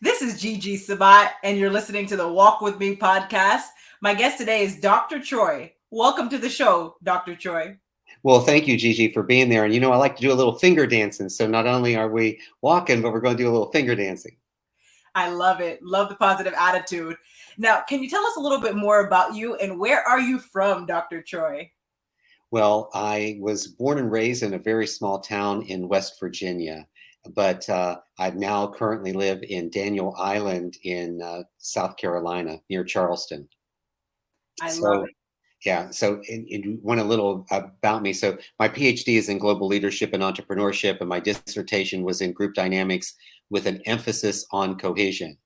This is Gigi Sabat, and you're listening to the Walk With Me podcast. My guest today is Dr. Troy. Welcome to the show, Dr. Troy. Well, thank you, Gigi, for being there. And I like to do a little finger dancing. So not only are we walking, but we're going to do a little finger dancing. I love it. Love the positive attitude. Now, can you tell us a little bit more about you and where are you from, Dr. Troy? Well, I was born and raised in a very small town in West Virginia, but I now currently live in Daniel Island in South Carolina near Charleston. I love So it. Yeah. So, one a little about me. So, my PhD is in global leadership and entrepreneurship, and my dissertation was in group dynamics with an emphasis on cohesion.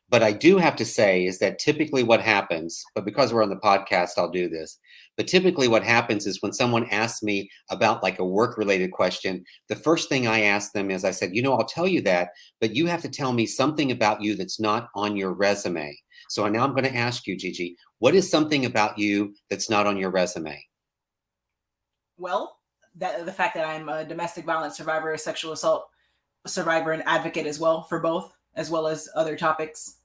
But I do have to say is that typically what happens, but because we're on the podcast, I'll do this. But typically what happens is when someone asks me about like a work related question, the first thing I ask them is I said, I'll tell you that, but you have to tell me something about you that's not on your resume. So now I'm going to ask you, Gigi, what is something about you that's not on your resume? Well, the fact that I'm a domestic violence survivor, a sexual assault survivor, and advocate as well for both, as well as other topics.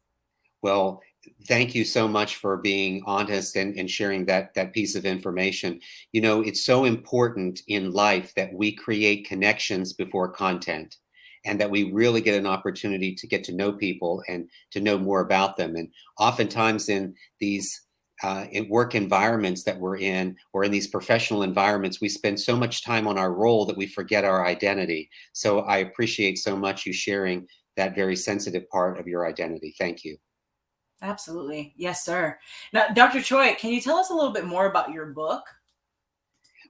Well, thank you so much for being honest and sharing that piece of information. It's so important in life that we create connections before content and that we really get an opportunity to get to know people and to know more about them. And oftentimes in these in work environments that we're in or in these professional environments, we spend so much time on our role that we forget our identity. So I appreciate so much you sharing that very sensitive part of your identity. Thank you. Absolutely. Yes, sir. Now, Dr. Troy, can you tell us a little bit more about your book?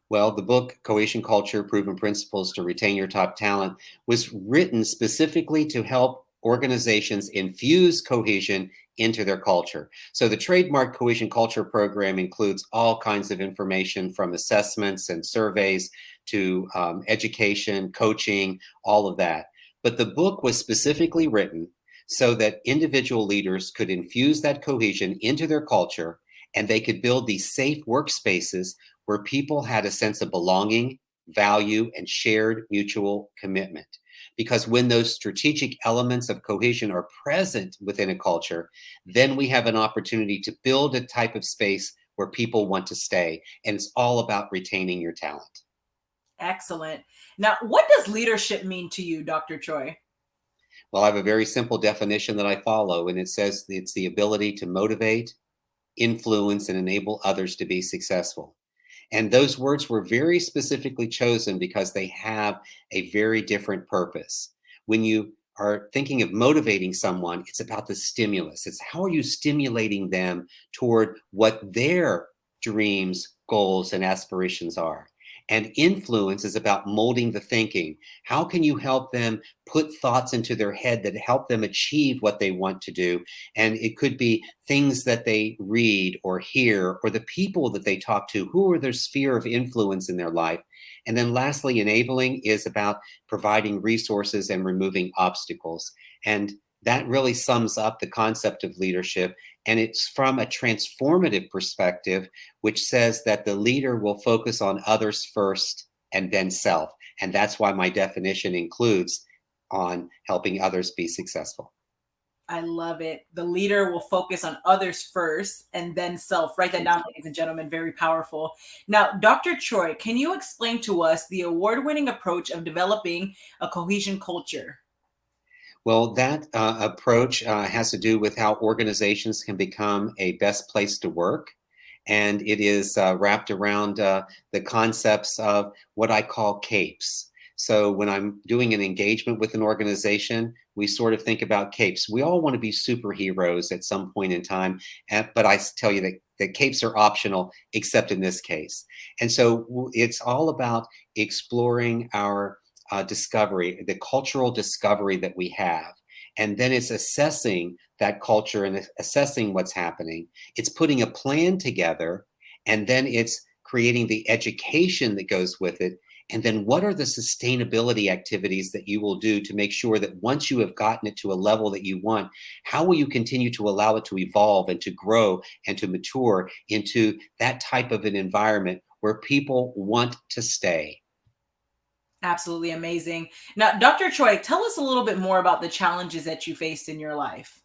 Well, the book, Cohesion Culture, Proven Principles to Retain Your Top Talent, was written specifically to help organizations infuse cohesion into their culture. So the trademark Cohesion Culture program includes all kinds of information from assessments and surveys to education, coaching, all of that. But the book was specifically written so that individual leaders could infuse that cohesion into their culture and they could build these safe workspaces where people had a sense of belonging, value, and shared mutual commitment. Because when those strategic elements of cohesion are present within a culture, then we have an opportunity to build a type of space where people want to stay. And it's all about retaining your talent. Excellent. Now, what does leadership mean to you, Dr. Troy? Well, I have a very simple definition that I follow, and it says it's the ability to motivate, influence, and enable others to be successful. And those words were very specifically chosen because they have a very different purpose. When you are thinking of motivating someone, it's about the stimulus. It's how are you stimulating them toward what their dreams, goals, and aspirations are. And influence is about molding the thinking. How can you help them put thoughts into their head that help them achieve what they want to do? And it could be things that they read or hear or the people that they talk to, who are their sphere of influence in their life. And then lastly, enabling is about providing resources and removing obstacles. And that really sums up the concept of leadership. And it's from a transformative perspective, which says that the leader will focus on others first and then self. And that's why my definition includes on helping others be successful. I love it. The leader will focus on others first and then self. Write that down, ladies and gentlemen. Very powerful. Now, Dr. Troy, can you explain to us the award winning approach of developing a cohesion culture? Well, that approach has to do with how organizations can become a best place to work. And it is wrapped around the concepts of what I call capes. So when I'm doing an engagement with an organization, we sort of think about capes. We all want to be superheroes at some point in time, but I tell you that capes are optional, except in this case. And so it's all about exploring our discovery, the cultural discovery that we have. And then it's assessing that culture and assessing what's happening. It's putting a plan together, and then it's creating the education that goes with it. And then what are the sustainability activities that you will do to make sure that once you have gotten it to a level that you want, how will you continue to allow it to evolve and to grow and to mature into that type of an environment where people want to stay? Absolutely amazing. Now, Dr. Choi, tell us a little bit more about the challenges that you faced in your life.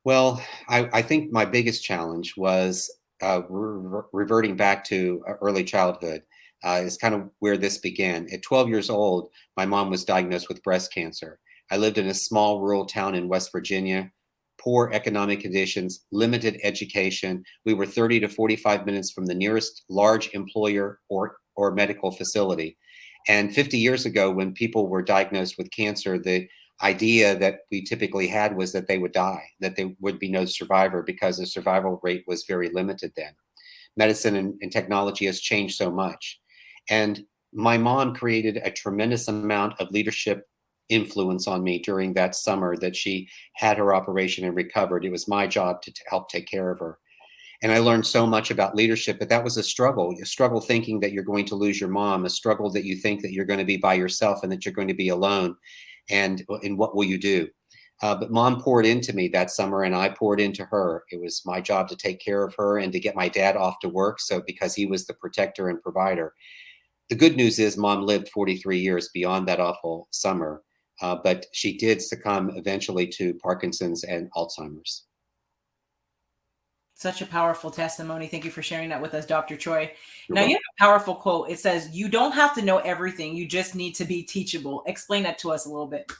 Well, I think my biggest challenge was reverting back to early childhood. Is kind of where this began. At 12 years old, my mom was diagnosed with breast cancer. I lived in a small rural town in West Virginia, poor economic conditions, limited education. We were 30 to 45 minutes from the nearest large employer or medical facility. And 50 years ago, when people were diagnosed with cancer, the idea that we typically had was that they would die, that there would be no survivor because the survival rate was very limited then. Medicine and technology has changed so much. And my mom created a tremendous amount of leadership influence on me during that summer that she had her operation and recovered. It was my job to help take care of her. And I learned so much about leadership, but that was a struggle thinking that you're going to lose your mom, a struggle that you think that you're going to be by yourself and that you're going to be alone. And what will you do? But mom poured into me that summer and I poured into her. It was my job to take care of her and to get my dad off to work. So because he was the protector and provider. The good news is mom lived 43 years beyond that awful summer. But she did succumb eventually to Parkinson's and Alzheimer's. Such a powerful testimony. Thank you for sharing that with us, Dr. Choi. You're Now, you welcome. have a powerful quote. It says, "You don't have to know everything. You just need to be teachable." Explain that to us a little bit.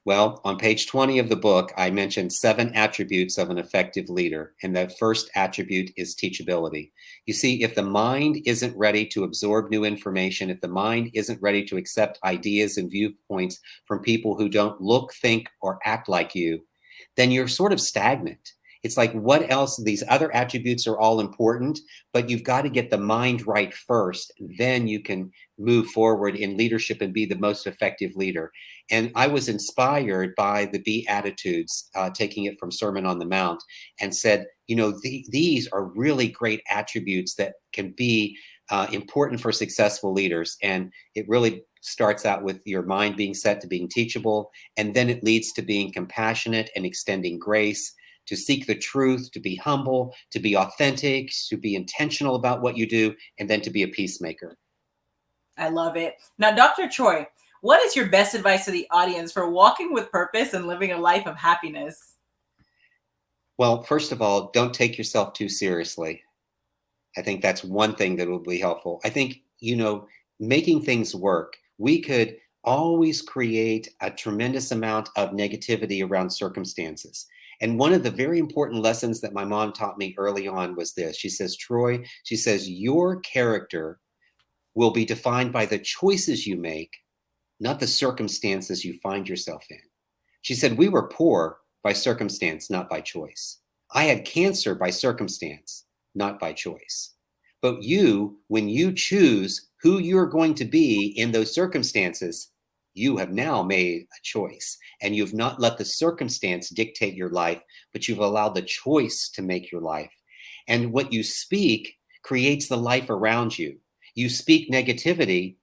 Well, on page 20 of the book, I mentioned 7 attributes of an effective leader. And the first attribute is teachability. You see, if the mind isn't ready to absorb new information, if the mind isn't ready to accept ideas and viewpoints from people who don't look, think, or act like you, then you're sort of stagnant. It's like, what else? These other attributes are all important, but you've got to get the mind right first. Then you can move forward in leadership and be the most effective leader. And I was inspired by the Beatitudes, taking it from Sermon on the Mount, and said, these are really great attributes that can be important for successful leaders. And it really starts out with your mind being set to being teachable, and then it leads to being compassionate and extending grace, to seek the truth, to be humble, to be authentic, to be intentional about what you do, and then to be a peacemaker. I love it. Now, Dr. Choi, what is your best advice to the audience for walking with purpose and living a life of happiness? Well, first of all, don't take yourself too seriously. I think that's one thing that will be helpful. I think, making things work, we could always create a tremendous amount of negativity around circumstances. And one of the very important lessons that my mom taught me early on was this. She says, Troy, she says, your character will be defined by the choices you make, not the circumstances you find yourself in. She said, we were poor by circumstance, not by choice. I had cancer by circumstance, not by choice. But you, when you choose who you're going to be in those circumstances, you have now made a choice. And you've not let the circumstance dictate your life, but you've allowed the choice to make your life. And what you speak creates the life around you. You speak negativity,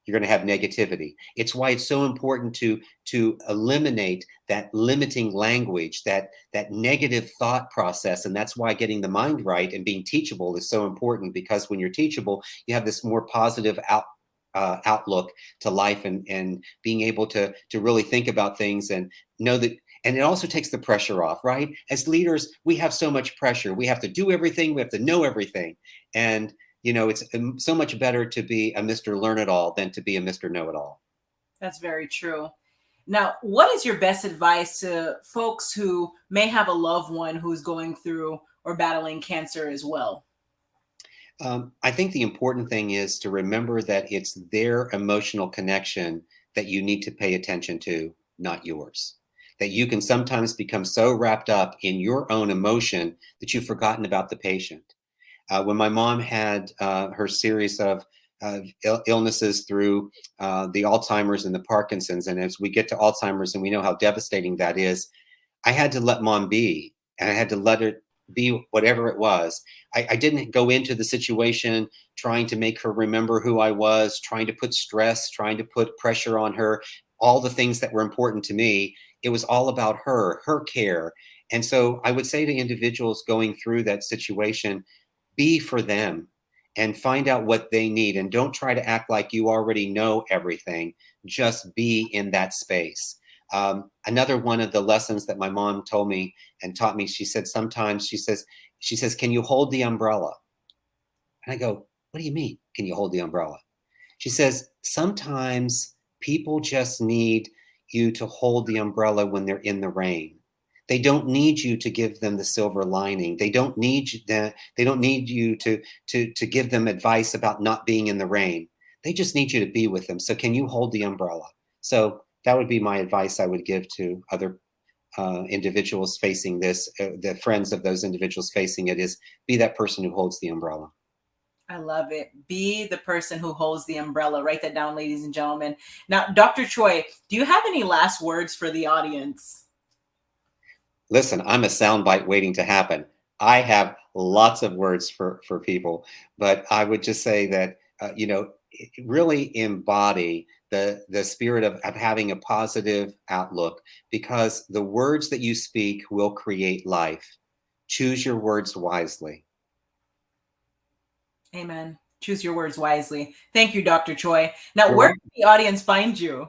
you're going to have negativity. It's why it's so important to eliminate that limiting language, that negative thought process. And that's why getting the mind right and being teachable is so important, because when you're teachable, you have this more positive outlook to life, and being able to really think about things and know that. And it also takes the pressure off, right? As leaders, we have so much pressure. We have to do everything. We have to know everything. And it's so much better to be a Mr. Learn-It-All than to be a Mr. Know-It-All. That's very true. Now, what is your best advice to folks who may have a loved one who's going through or battling cancer as well? I think the important thing is to remember that it's their emotional connection that you need to pay attention to, not yours. That you can sometimes become so wrapped up in your own emotion that you've forgotten about the patient. When my mom had her series of illnesses through the Alzheimer's and the Parkinson's, and as we get to Alzheimer's and we know how devastating that is, I had to let mom be, and I had to let her be whatever it was. I didn't go into the situation trying to make her remember who I was, trying to put stress, trying to put pressure on her, all the things that were important to me. It was all about her care. And so I would say to individuals going through that situation, be for them. and find out what they need. And don't try to act like you already know everything. Just be in that space. Another one of the lessons that my mom told me and taught me, she said, sometimes she says, can you hold the umbrella? And I go, what do you mean? Can you hold the umbrella? She says, sometimes people just need you to hold the umbrella when they're in the rain. They don't need you to give them the silver lining. They don't need you to give them advice about not being in the rain. They just need you to be with them. So can you hold the umbrella? So that would be my advice I would give to other individuals facing this, the friends of those individuals facing it, is be that person who holds the umbrella. I love it. Be the person who holds the umbrella. Write that down, ladies and gentlemen. Now, Dr. Choi, do you have any last words for the audience? Listen, I'm a soundbite waiting to happen. I have lots of words for people, but I would just say that really embody the spirit of having a positive outlook, because the words that you speak will create life. Choose your words wisely. Amen. Choose your words wisely. Thank you, Dr. Choi. Now, You're where welcome. can the audience find you?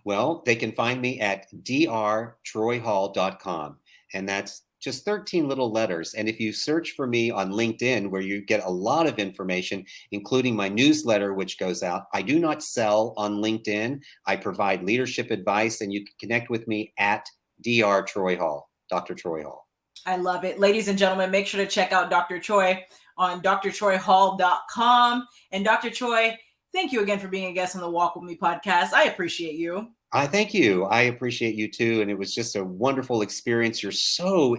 Well, they can find me at drtroyhall.com, and that's just 13 little letters. And if you search for me on LinkedIn, where you get a lot of information, including my newsletter, which goes out, I do not sell on LinkedIn. I provide leadership advice, and you can connect with me at drtroyhall, Dr. Troy Hall. I love it. Ladies and gentlemen, make sure to check out Dr. Choi on drtroyhall.com. And Dr. Choi, thank you again for being a guest on the Walk With Me podcast. I appreciate you. I thank you. I appreciate you too. And it was just a wonderful experience. You're so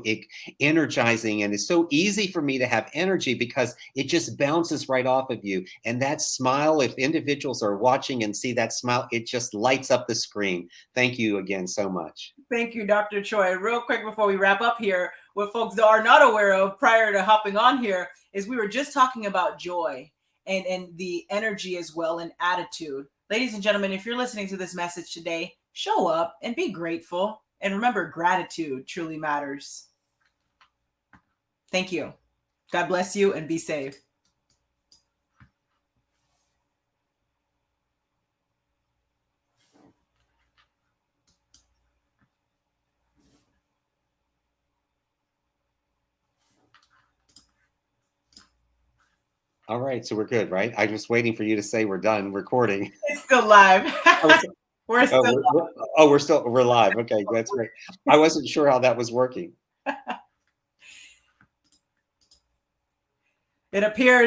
energizing, and it's so easy for me to have energy because it just bounces right off of you. And that smile, if individuals are watching and see that smile, it just lights up the screen. Thank you again so much. Thank you, Dr. Choi. Real quick before we wrap up here, what folks are not aware of prior to hopping on here is we were just talking about joy and the energy as well, and attitude. Ladies and gentlemen, if you're listening to this message today, show up and be grateful. And remember, gratitude truly matters. Thank you. God bless you and be safe. All right. So we're good, right? I was waiting for you to say we're done recording. It's still live. We're still we're live. Okay, that's great. I wasn't sure how that was working. It appears